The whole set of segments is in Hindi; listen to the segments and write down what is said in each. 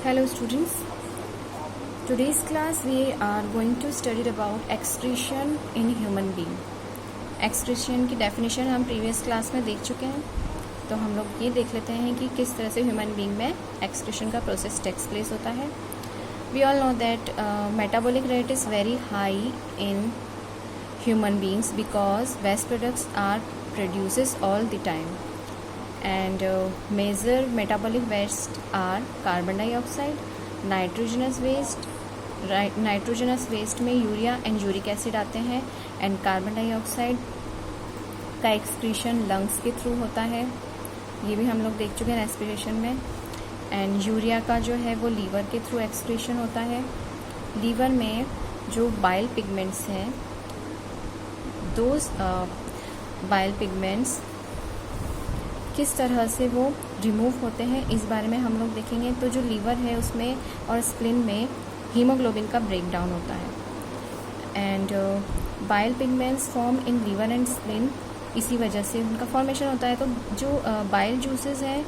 Hello students, today's class we are going to study about excretion in human being. Excretion की definition हम previous class में देख चुके हैं, तो हम लोग ये देख लेते हैं कि किस तरह से human being में excretion का process takes place होता है. We all know that metabolic rate is very high in human beings because waste products are produced all the time. And major metabolic waste are carbon dioxide, nitrogenous waste. nitrogenous waste में यूरिया एंड यूरिक एसिड आते हैं एंड कार्बन डाइऑक्साइड का एक्सक्रीशन लंग्स के थ्रू होता है, ये भी हम लोग देख चुके हैं रेस्पिरेशन में. एंड यूरिया का जो है वो लीवर के थ्रू एक्सक्रीशन होता है. लीवर में जो बाइल पिगमेंट्स हैं, दोज बाइल पिगमेंट्स किस तरह से वो रिमूव होते हैं इस बारे में हम लोग देखेंगे. तो जो लीवर है उसमें और स्प्लिन में हीमोग्लोबिन का ब्रेक डाउन होता है and bile pigments form in liver and spleen, इसी वजह से उनका फॉर्मेशन होता है. तो जो बाइल जूसेस हैं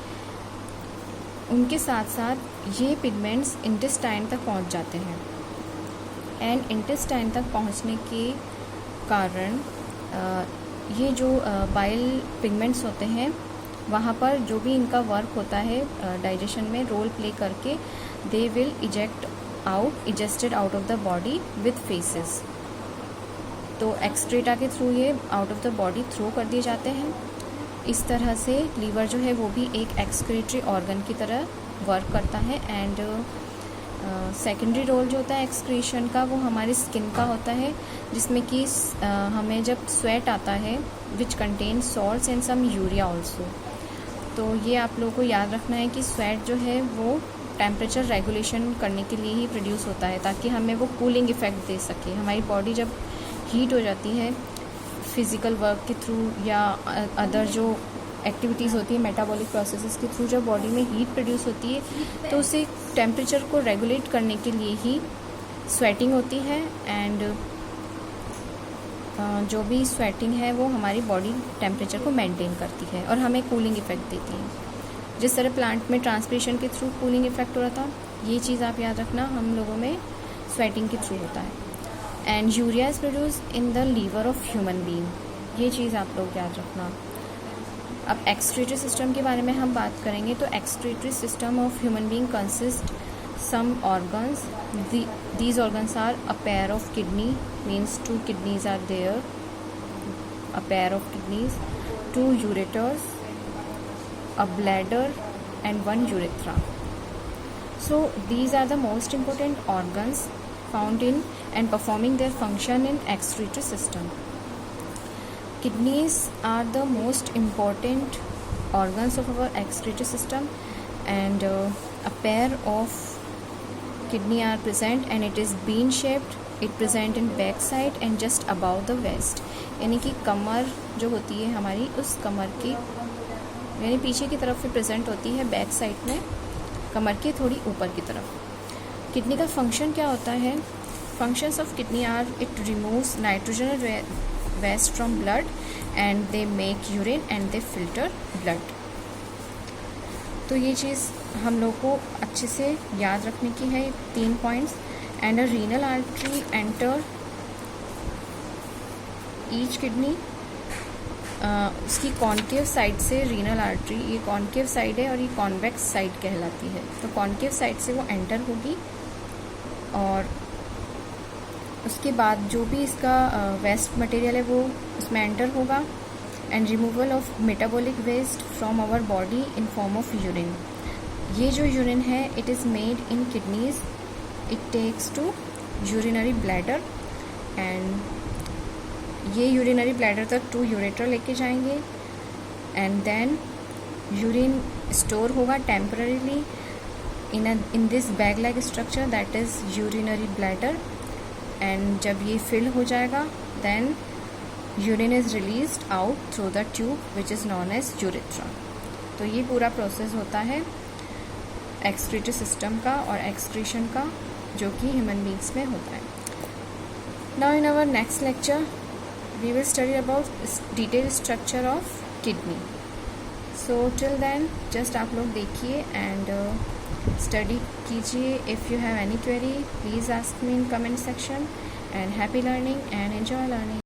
उनके साथ साथ ये पिगमेंट्स इंटेस्टाइन तक पहुंच जाते हैं एंड इंटेस्टाइन तक पहुंचने के कारण ये जो बाइल पिगमेंट्स होते हैं वहाँ पर जो भी इनका वर्क होता है डाइजेशन में रोल प्ले करके they will egested out of the body with faeces. तो एक्सक्रीटा के थ्रू ये out of the body throw कर दिए जाते हैं. इस तरह से लीवर जो है वो भी एक एक्सक्रीटरी ऑर्गन की तरह वर्क करता है. एंड सेकेंडरी रोल जो होता है एक्सक्रीशन का वो हमारी स्किन का होता है, जिसमें कि हमें जब स्वेट आता है which contain salts and some urea also. तो ये आप लोगों को याद रखना है कि स्वेट जो है वो टेम्परेचर रेगुलेशन करने के लिए ही प्रोड्यूस होता है, ताकि हमें वो कूलिंग इफ़ेक्ट दे सके. हमारी बॉडी जब हीट हो जाती है फिज़िकल वर्क के थ्रू या अदर जो एक्टिविटीज़ होती है मेटाबॉलिक प्रोसेसेस के थ्रू, जब बॉडी में हीट प्रोड्यूस होती है तो उसे टेम्परेचर को रेगुलेट करने के लिए ही स्वेटिंग होती है. एंड जो भी स्वेटिंग है वो हमारी बॉडी टेम्परेचर को मेंटेन करती है और हमें कूलिंग इफ़ेक्ट देती है. जिस तरह प्लांट में ट्रांसपिरेशन के थ्रू कूलिंग इफ़ेक्ट हो रहा था, ये चीज़ आप याद रखना हम लोगों में स्वेटिंग के थ्रू होता है. And urea is produce in the liver of human being, ये चीज़ आप लोग याद रखना. अब एक्सक्रीटरी सिस्टम के बारे में हम बात करेंगे. तो excretory system of human being consist some organs. These organs are a pair of kidney, means 2 kidneys are there, a pair of kidneys, 2 ureters, a bladder and 1 urethra. So these are the most important organs found in and performing their function in excretory system. Kidneys are the most important organs of our excretory system, and a pair of kidney are present and it is bean shaped. It present in back side and just above the waist. यानी कि कमर जो होती है हमारी, उस कमर की यानी पीछे की तरफ से प्रेजेंट होती है बैक साइड में, कमर के थोड़ी ऊपर की तरफ. किडनी का फंक्शन क्या होता है? Functions of kidney are it removes nitrogen waste from blood and they make urine and they filter blood. तो ये चीज़ हम लोग को अच्छे से याद रखने की है, 3 points. And a renal artery enter each kidney. उसकी कॉन्केव साइड से रीनल आर्टरी, ये कॉन्केव साइड है और ये कॉन्वेक्स साइड कहलाती है. तो कॉन्केव साइड से वो एंटर होगी और उसके बाद जो भी इसका वेस्ट मटेरियल है वो उसमें एंटर होगा. And removal of metabolic waste from our body in form of urine. ये जो यूरिन है it is made in kidneys, it takes to urinary bladder and ये यूरिनरी ब्लैडर तक 2 यूरेटर लेके जाएंगे. एंड देन यूरिन स्टोर होगा temporarily in this bag like structure that is urinary bladder. And जब ये फिल हो जाएगा then urine is released out through the tube which is non as urethra. तो ये पूरा प्रोसेस होता है एक्सक्रीटरी सिस्टम का और एक्सक्रीशन का, जो कि ह्यूमन बींग्स में होता है. Now in our next lecture we will study about detail structure of kidney. So till then just आप लोग देखिए एंड स्टडी कीजिए. If you have any query please ask me in comment section. And happy learning and enjoy learning.